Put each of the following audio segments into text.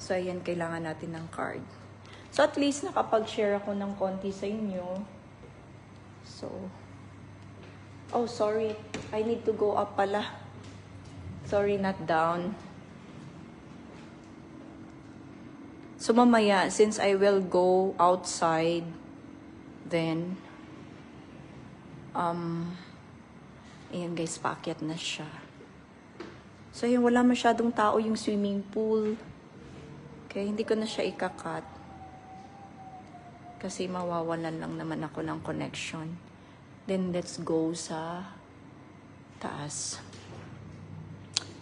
So, ayan, kailangan natin ng card. So, at least nakapag-share ako ng konti sa inyo. So, oh, sorry. I need to go up pala. Sorry, not down. So, mamaya, since I will go outside, then, ayan guys, paakyat na siya. So, yun, wala masyadong tao yung swimming pool. Okay, hindi ko na siya ikakat. Kasi mawawalan lang naman ako ng connection. Then, let's go sa taas.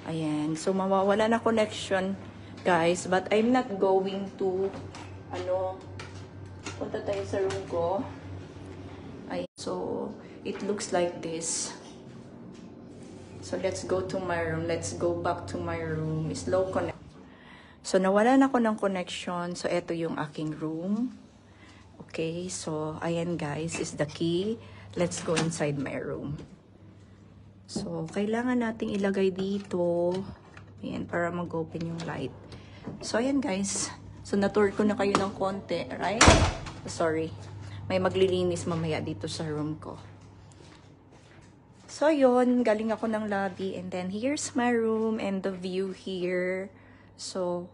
Ayan. So, mawawala na connection, guys. But, I'm not going to, punta tayo sa room ko. Ayan. So, it looks like this. So, let's go to my room. Let's go back to my room. Slow connect. So, nawalan ako ng connection. So, eto yung aking room. Okay. So, ayan guys, is the key. Let's go inside my room. So, kailangan nating ilagay dito. Ayan, para mag-open yung light. So, ayan guys. So, na-tour ko na kayo ng konti, right? Sorry. May maglilinis mamaya dito sa room ko. So, yun. Galing ako ng lobby. And then, here's my room and the view here. So,